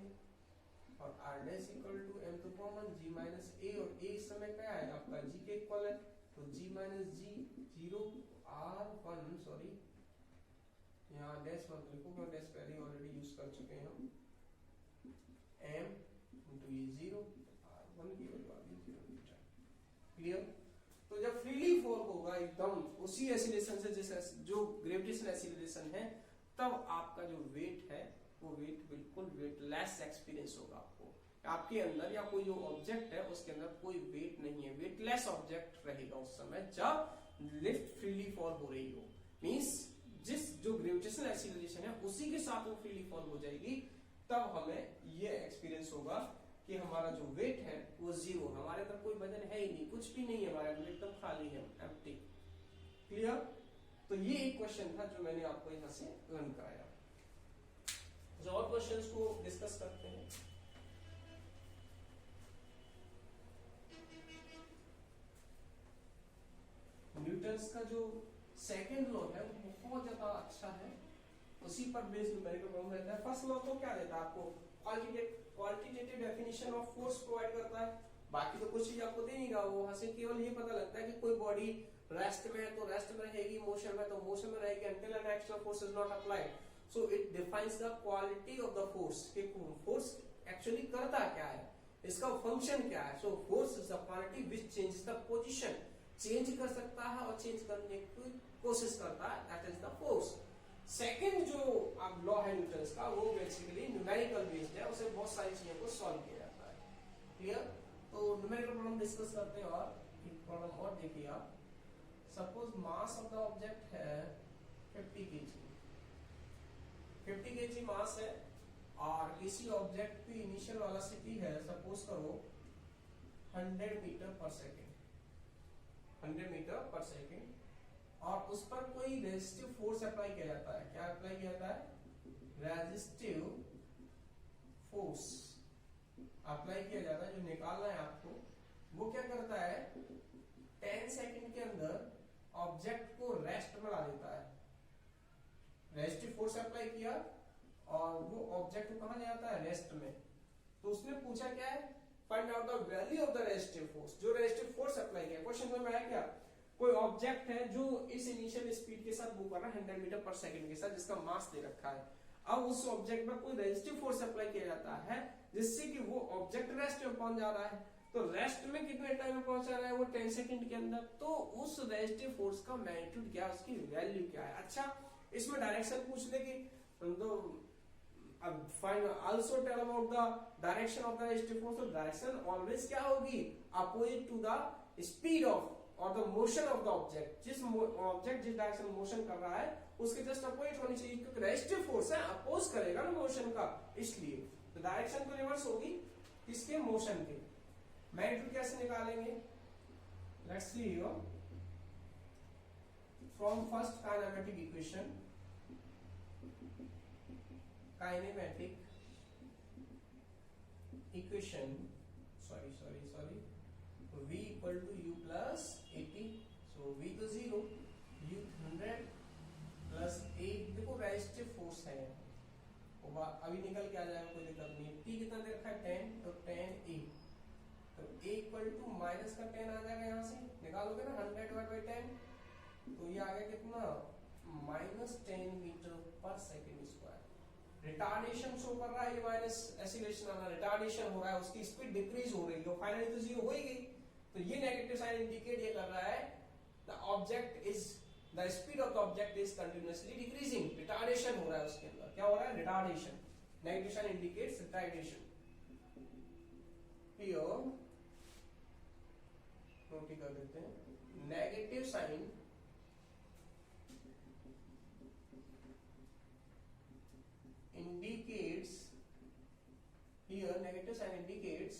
और r dash equal to m तो कॉमन g माइनस a, और a इस समय क्या है आपका g के इक्वल है, तो g minus g 0 r1, sorry यहाँ डैश मत लिखो क्योंकि डैश पहले ऑलरेडी यूज कर चुके हैं हम, m इंटू ये 0, r1 की वैल्यू आ गई 0 मीटर, क्लियर। तो जब फ्रीली फॉल होगा एकदम उसी एक्सीलरेशन से जैसे जो ग्रेविटेशनल एक्सीलरेशन है, तब आपका जो वेट है वो वेट बिल्कुल वेटलेस एक्सपीरियंस होगा आपको, आपके अंदर या कोई जो ऑब्जेक्ट है उसके अंदर कोई वेट नहीं है, वेटलेस ऑब्जेक्ट रहेगा उस समय जब लिफ्ट फ्रीली फॉल हो रही हो, मींस जिस जो ग्रेविटेशनल एक्सीलरेशन है उसी के साथ वो फ्रीली फॉल हो जाएगी, तब हमें ये एक्सपीरियंस होगा कि हमारा जो वेट है वो 0, हमारे अंदर कोई वजन है ही नहीं, कुछ भी नहीं है, हमारे अंदर एकदम खाली है, एम्प्टी, क्लियर। तो ये एक क्वेश्चन था जो मैंने आपको यहां से लर्न कराया, जो और क्वेश्चंस को डिस्कस करते हैं। न्यूटन्स का जो सेकेंड लॉ है वो बहुत ज्यादा अच्छा है, उसी पर बेस्ड न्यूमेरिकल प्रॉब्लम रहता है। फर्स्ट लॉ तो क्या देता है आपको, quantitative definition of force provide करता है, बाकी तो कुछ चीज आपको दे नहीं रहा, वो वहां से केवल ये पता लगता है कि कोई बॉडी रेस्ट में है तो रेस्ट में रहेगी, मोशन में तो मोशन में रहेगी, until an external force is not applied, so it defines the quality of the force, कि फोर्स एक्चुअली करता क्या है, इसका फंक्शन क्या है। So force is the quantity which change the position, change कर सकता है और चेंज करने की कोशिश करता है, that is the force. Second जो अब लॉ है न्यूटन्स का वो बेसिकली न्यूमेरिकल बेस्ड है, उसे बहुत सारी चीजों को सॉल्व किया जाता है, क्लियर। तो न्यूमेरिकल प्रॉब्लम डिस्कस करते हैं, और एक प्रॉब्लम और देखिए आप, suppose mass of the object है 50 kg, 50 kg मास है, और किसी ऑब्जेक्ट की इनिशियल वेलोसिटी है सपोज करो 100 मीटर पर सेकेंड, 100 मीटर पर सेकेंड, और उस पर कोई रेजिस्टिव फोर्स अप्लाई किया जाता है, क्या अप्लाई किया जाता है, रेजिस्टिव फोर्स अप्लाई किया जाता है, जो निकालना है आपको, वो क्या करता है ऑब्जेक्ट को रेस्ट में ला देता है, रेस्टिव फोर्स अप्लाई किया और वो ऑब्जेक्ट को कहां ले आता है, रेस्ट में। तो उसने पूछा क्या है, find out the value of the restive force, जो रेस्टिव फोर्स अप्लाई किया। क्वेश्चन में आया क्या, कोई ऑब्जेक्ट है जो इस इनिशियल स्पीड के साथ मूव कर रहा है 100 मीटर पर सेकंड के साथ, जिसका मास दे रखा है। अब उस ऑब्जेक्ट में कोई रेस्टिव फोर्स अप्लाई किया जाता है जिससे कि वो ऑब्जेक्ट रेस्ट में पहुंच जा रहा है। तो रेस्ट में कितने टाइम में पहुंचा रहा है, वो 10 सेकंड के अंदर। तो उस रेस्टिव फोर्स का मैग्नीट्यूड क्या है, उसकी वैल्यू क्या है। अच्छा, इसमें डायरेक्शन पूछ लेगी तो अब find also tell about the direction of the restive force. तो डायरेक्शन ऑलवेज क्या होगी, opposite to the speed of और the motion of the object. जिस ऑब्जेक्ट जिस डायरेक्शन में मोशन कर रहा है उसके जस्ट अपोजिट होनी चाहिए, क्योंकि रेस्टिव फोर्स है, अपोज करेगा ना मोशन का, इसलिए तो डायरेक्शन तो रिवर्स होगी किसके, मोशन के। मैग्नीट्यूड कैसे निकालेंगे, let's see here from first kinematic equation, kinematic equation, sorry v equal to u plus 80, so v तो 0, u 100 प्लस 8, देखो रेस्टिव फोर्स है, अभी निकल के आ जाएगा, कोई दिक्कत नहीं। t कितना दे रखा है 10, तो 10 a, तो a इक्वल टू माइनस का 10 आ जाएगा, यहाँ से निकालोगे ना 100 डिवाइड बाई 10, तो ये आ गया कितना, -10 मीटर पर सेकेंड स्क्वायर। रिटार्डेशन शो कर रहा है, ये माइनस एसिलेशन आना, रिटार्डेशन हो रहा है, उसकी स्पीड डिक्रीज हो रही है, फाइनली तो 0 हो ही गई। तो ये नेगेटिव साइन इंडिकेट ये कर रहा है the object is, the speed of the object is continuously decreasing, retardation हो रहा है उसके अंदर। क्या हो रहा है, retardation. Negative sign indicates retardation. Here note कर देते हैं, negative sign indicates, here negative sign indicates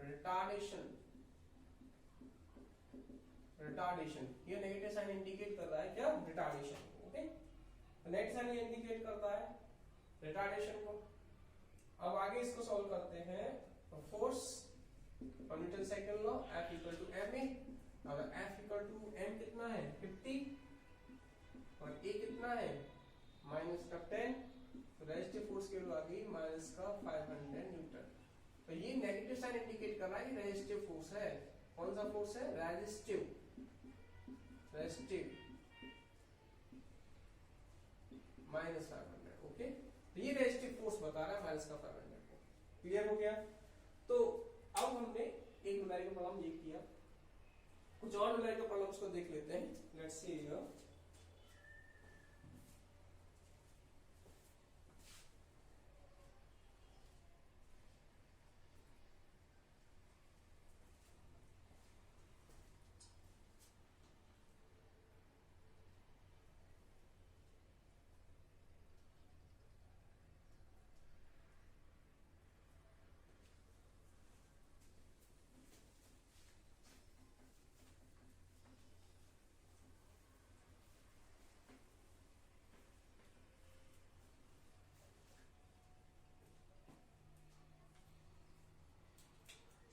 retardation, here negative sign indicate कर रहा है क्या, retardation। ओके, तो नेगेटिव साइन इंडिकेट करता है रिटार्डेशन को। अब आगे इसको सॉल्व करते हैं। Force Newton second law, F equal to ma, अगर F इक्वल टू m कितना है 50 और a कितना है माइनस का 10, तो रेजिस्टिव फोर्स की वैल्यू आ गई माइनस का 500 न्यूटन। तो ये नेगेटिव साइन इंडिकेट कर रहा है कि रेजिस्टिव फोर्स है। कौन सा फोर्स है, रेजिस्टिव माइनस 500। ओके, तो ये रेजिस्टिव फोर्स बता रहा है माइनस का 500 को। क्लियर हो गया। तो अब हमने एक न्यूमेरिकल प्रॉब्लम ये किया, कुछ और न्यूमेरिकल प्रॉब्लम्स को देख लेते हैं। Let's see here,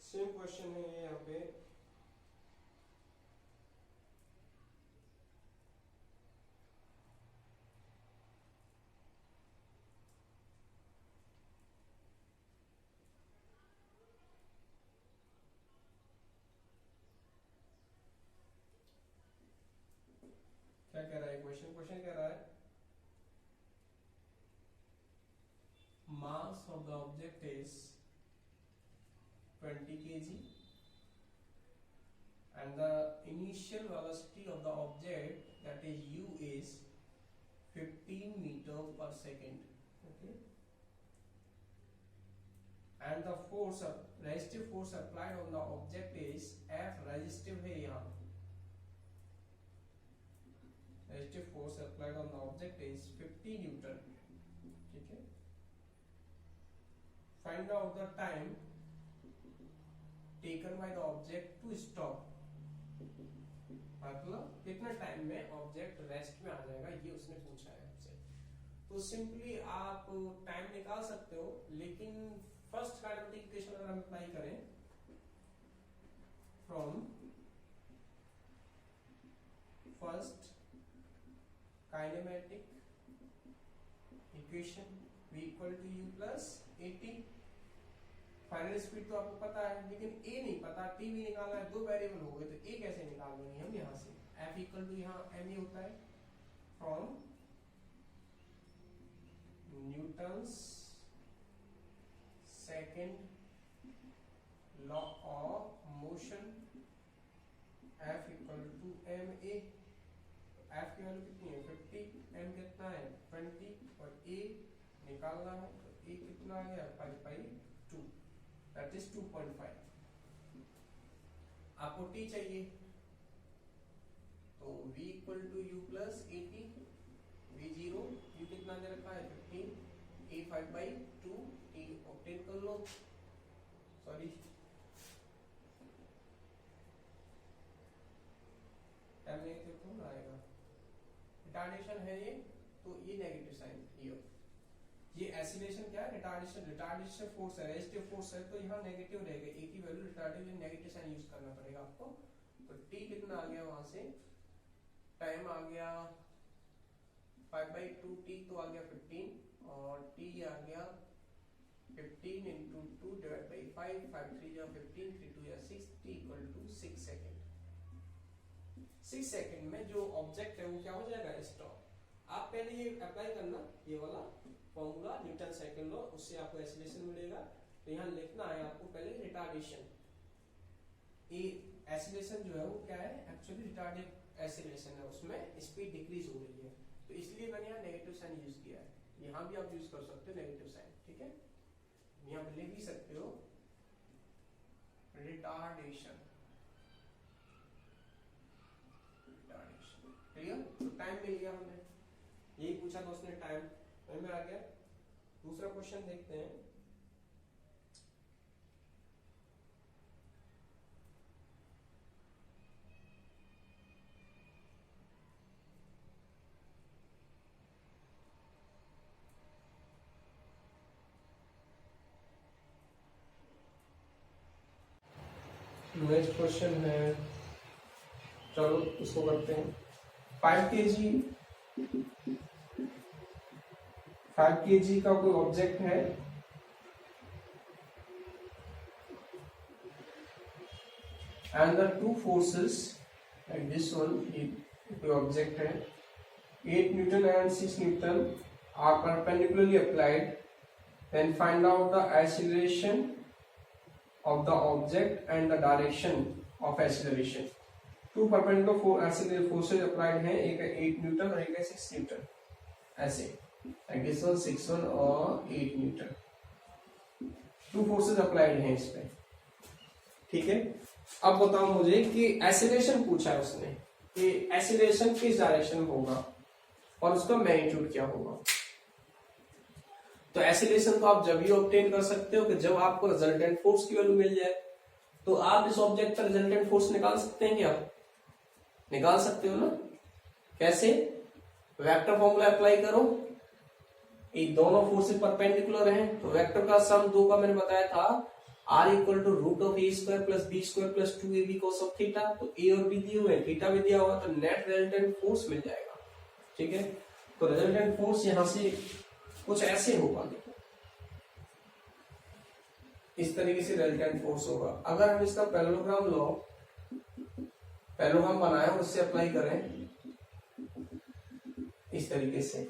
same question है यहाँ पे। क्या कह रहा है क्वेश्चन, कह रहा है mass of the object is 20 kg and the initial velocity of the object, that is u, is 15 meter per second. Okay, and the force, resistive force applied on the object is F, resistive है यहाँ, resistive force applied on the object is 50 Newton. ठीक है, find out the time taken by the object to stop, मतलब कितना time में object rest में आ जाएगा, ये उसने पूछा है आपसे। तो सिंपली आप टाइम निकाल सकते हो, लेकिन फर्स्ट काइनेमेटिक इक्वेशन अगर हम अप्लाई करें from first kinematic equation v equal to u plus at। Final speed तो आपको पता है, लेकिन a नहीं पता, t भी निकालना है, दो वेरिएबल हो गए, तो a कैसे निकाल लेंगे हम यहाँ से। f इक्वल टू यहाँ ma होता है from Newton's second law of motion, f equal to ma। f की वैल्यू कितनी है 50, m कितना है 20 और a निकालना है, तो a कितना आ गया 5/2, दैट इज 2.5। आपको t चाहिए, तो v equal to u plus at, v0 u कितना दे रखा है 15, a 5/2, t ऑब्टेन कर लो, सॉरी टाइम नेगेटिव कौन आएगा, रिटार्डेशन है ये, तो ये नेगेटिव साइन ये एसिलेशन क्या है रिटार्डेशन फोर्स है, रेजिस्टिव फोर्स है, तो यहाँ नेगेटिव रहेगा, ए की value retarded negative sign use करना पड़ेगा आपको। तो t कितना आ गया वहां से, टाइम आ गया 5/2, t तो आ गया 15 और t आ गया 15 into 2 divided by 5, 5 3 या 15, 3 2 या 6, t equal to 6 second. 6 second में जो ऑब्जेक्ट है वो क्या हो जाएगा स्टॉप। आप पहले ये अप्लाई करना, ये वाला फॉर्मूला न्यूटन सेकंड लॉ, उससे आपको एक्सीलरेशन मिलेगा। तो यहाँ लिखना है आपको पहले रिटार्डेशन, ये एक्सीलरेशन जो है वो क्या है एक्चुअली रिटार्डेड एक्सीलरेशन है, उसमें स्पीड डिक्रीज हो रही है, तो इसलिए मैंने यहाँ नेगेटिव साइन यूज किया है। यहाँ भी आप यूज कर सकते हो नेगेटिव साइन, ठीक है, यहाँ पे लिख भी सकते हो रिटार्डेशन। क्लियर, तो टाइम मिल गया हमें, यही पूछा था उसने, टाइम में आ गया। दूसरा क्वेश्चन देखते हैं। नेक्स्ट क्वेश्चन है, चलो इसको करते हैं। 5 kg का कोई ऑब्जेक्ट है, and the two forces like this one, कोई ऑब्जेक्ट है, 8 Newton and 6 Newton are perpendicularly applied, then find out the acceleration of the object and the direction of acceleration। Two perpendicular forces applied हैं, एक है 8 Newton और एक है 6 Newton, ऐसे like this one 6 1 और 8 न्यूटन, टू फोर्सेज अप्लाइड हैं इस पे, ठीक है। अब बताओ मुझे कि एक्सीलरेशन पूछा है उसने, कि एक्सीलरेशन किस डायरेक्शन में होगा और उसका मैग्नीट्यूड क्या होगा। तो एक्सीलरेशन को आप जब भी ऑब्टेन कर सकते हो कि जब आपको रिजल्टेंट फोर्स की वैल्यू मिल जाए। तो आप इस ऑब्जेक्ट का रिजल्टेंट फोर्स निकाल सकते हैं क्या, निकाल सकते हो ना, कैसे, वेक्टर फॉर्मूला अप्लाई करो, ये दोनों फोर्सेस परपेंडिकुलर हैं, तो वेक्टर का सम दो का मैंने बताया था, r equal to root of A square plus B square plus 2ab cos of theta. तो ए और बी दिए हुए हैं, थीटा भी दिया हुआ, तो नेट रिजल्टेंट फोर्स मिल जाएगा, ठीक है। तो रिजल्टेंट फोर्स यहां से कुछ ऐसे होगा, इस तरीके से रिजल्टेंट फोर्स होगा। अगर हम इसका पैरेललोग्राम बनाए और उससे अप्लाई करें इस तरीके से,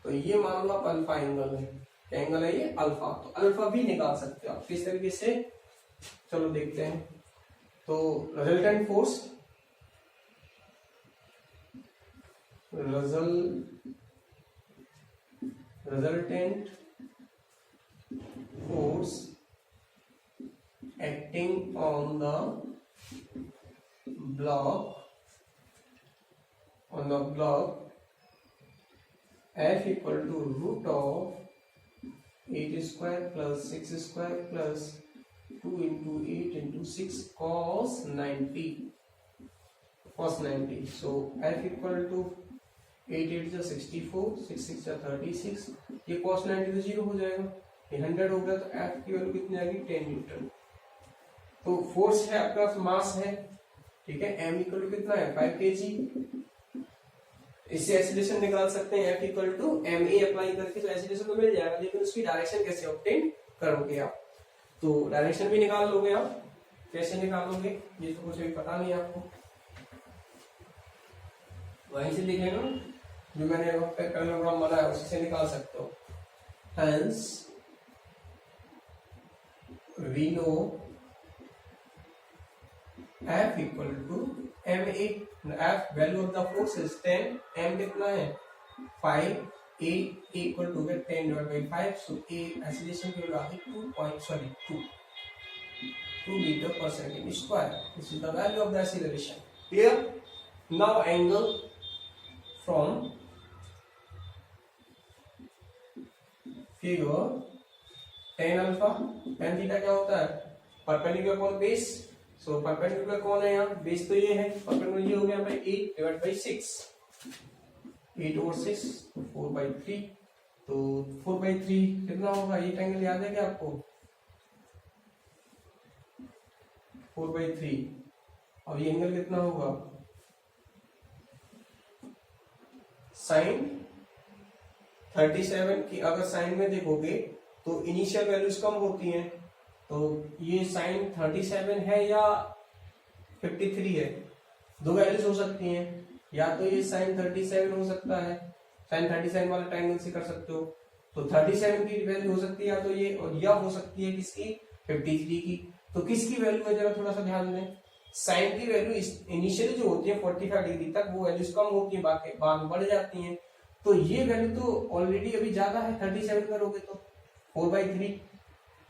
तो ये मान लो आप अल्फा एंगल है, क्या एंगल है ये अल्फा, तो अल्फा भी निकाल सकते हो आप किस तरीके से, चलो देखते हैं। तो resultant force resultant force acting on the block F equal to root of 8 square plus 6 square plus 2 into 8 into 6 cos 90। So F equal to 8 8 जा 64, 6 6 जा 36, ये cos 90 तो 0 हो जाएगा, ये 100 हो गया, तो F की वैल्यू कितनी आ गई 10 न्यूटन। तो फोर्स है आपका, मास है, ठीक है, M इक्वल टू कितना है 5 kg, इससे एक्सीलरेशन निकाल सकते हैं F equal to M A apply करके, तो एक्सीलरेशन तो मिल जाएगा, लेकिन उसकी डायरेक्शन कैसे ऑब्टेन करोगे आप, तो डायरेक्शन भी निकाल लोगे आप, कैसे निकालोगे ये तो कुछ भी पता नहीं आपको, वहीं से लिखेगा जो मैंने पैरेललोग्राम बनाया उसी से निकाल सकते हो। Hence we know F equal to ma, F value of the force is 10, m कितना है 5, a equal to 10 divided by 5, so a acceleration की value 2 meter per second square. This is the value of the acceleration. Clear? Now angle from figure tan alpha, tan theta क्या होता है perpendicular upon base, so perpendicular कौन है यहाँ, base तो ये है, परपेंडिकुलर ये हो गया भाई 8 डिवाइड बाई 6, 8 और 6 4/3, तो 4/3 कितना होगा, ये एंगल याद है क्या आपको 4/3, अब ये एंगल कितना होगा साइन 37 की, अगर साइन में देखोगे तो इनिशियल वैल्यूज कम होती हैं, तो ये साइन 37 है या 53 है, दो वैल्यूज हो सकती हैं, या तो ये साइन 37 हो सकता है, साइन 37 वाला ट्रायंगल से कर सकते हो, तो 37 की वैल्यू हो सकती है या तो ये, और या हो सकती है किसकी 53 की, तो किसकी वैल्यू है जरा थोड़ा सा ध्यान दें, साइन की वैल्यू इनिशियली जो होती है 45 डिग्री तक वो वैल्यूज कम होती है, बाकी बाद में बढ़ जाती हैं, तो ये वैल्यू तो ऑलरेडी अभी ज्यादा है, 37 करोगे तो 4/3,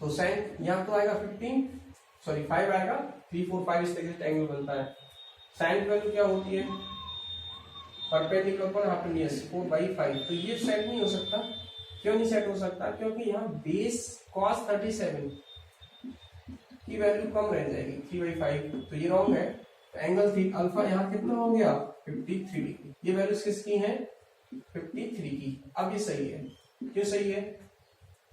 तो साइन यहाँ तो आएगा 5 आएगा, 3 4 5 इस तरीके से एंगल बनता है, साइन की वैल्यू क्या होती है परपेंडिकुलर पर हाइपोटेन्यूज 4/5, तो ये सेट नहीं हो सकता, क्यों नहीं सेट हो सकता, क्योंकि यहाँ बेस cos 37 की वैल्यू कम रह जाएगी 3/5, तो ये रॉन्ग है, तो एंगल थी अल्फा यहाँ कितना हो गया 53 डिग्री, ये वैल्यूज किसकी हैं 53 की, अब ये सही है, क्यों सही है,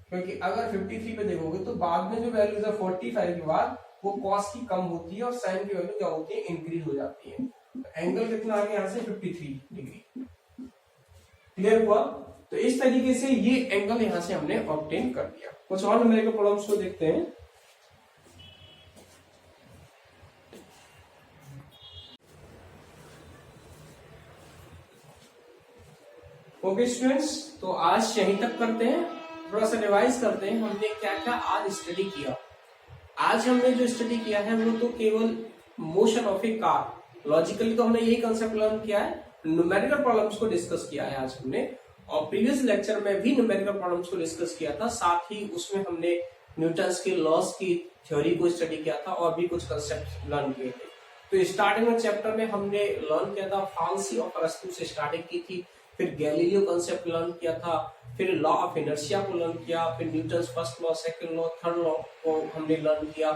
क्योंकि अगर 53 पे देखोगे तो बाद में जो वैल्यूज है 45 के बाद वो cos की कम होती है और sin की वैल्यू क्या होती है इंक्रीज हो जाती है, तो एंगल कितना आ गया यहाँ से 53 डिग्री, क्लियर हुआ, तो इस तरीके से ये एंगल यहाँ से हमने ऑब्टेन कर दिया। कुछ और न्यूमेरिकल प्रॉब्लम्स को देखते हैं। ओके स्टूडेंट्स, तो आज यहीं तक करते हैं, थोड़ा सा रिवाइज करते हैं हमने क्या क्या आज स्टडी किया। आज हमने जो स्टडी किया है वो तो केवल motion of a car, logically तो हमने यही कंसेप्ट लर्न किया है, न्यूमेरिकल प्रॉब्लम्स को डिस्कस किया है आज हमने, और प्रीवियस लेक्चर में भी न्यूमेरिकल प्रॉब्लम्स को डिस्कस किया था, साथ ही उसमें हमने न्यूटन्स के लॉस की थ्योरी को स्टडी किया था और भी कुछ कंसेप्ट लर्न किए थे। तो स्टार्टिंग में चैप्टर में हमने लर्न किया था फाउंसी ऑफ अरस्तू से स्टार्टिंग की थी, फिर गैलीलियो कंसेप्ट लर्न किया था, फिर लॉ ऑफ इनर्शिया को लर्न किया, फिर Newton's first law, second law, third law को हमने लर्न किया,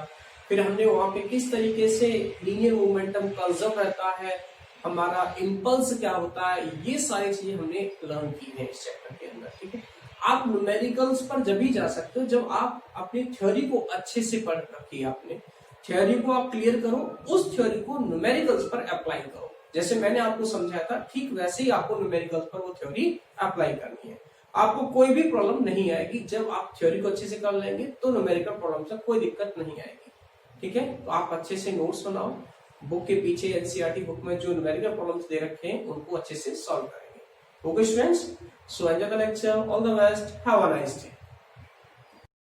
फिर हमने वहां पे किस तरीके से लीनियर मोमेंटम कंजर्व रहता है, हमारा इम्पल्स क्या होता है, ये सारी चीजें हमने लर्न की है इस चैप्टर के अंदर। ठीक है, आप न्यूमेरिकल्स पर जब भी जा सकते हो जब आप अपनी थ्योरी को अच्छे से पढ़ रखिए, आपने थ्योरी को आप क्लियर करो, उस थ्योरी को न्यूमेरिकल्स पर अप्लाई करो, जैसे मैंने आपको समझाया था ठीक वैसे ही आपको न्यूमेरिकल्स पर वो थ्योरी अप्लाई करनी है। आपको कोई भी प्रॉब्लम नहीं आएगी, जब आप थ्योरी को अच्छे से कर लेंगे तो न्यूमेरिकल प्रॉब्लम से कोई दिक्कत नहीं आएगी। ठीक है, तो आप अच्छे से नोट्स बनाओ, बुक के पीछे एनसीईआरटी बुक में जो न्यूमेरिकल प्रॉब्लम्स दे रखे हैं उनको अच्छे से सॉल्व करेंगे। Okay students, so enjoy the lecture, all the best, have a nice day.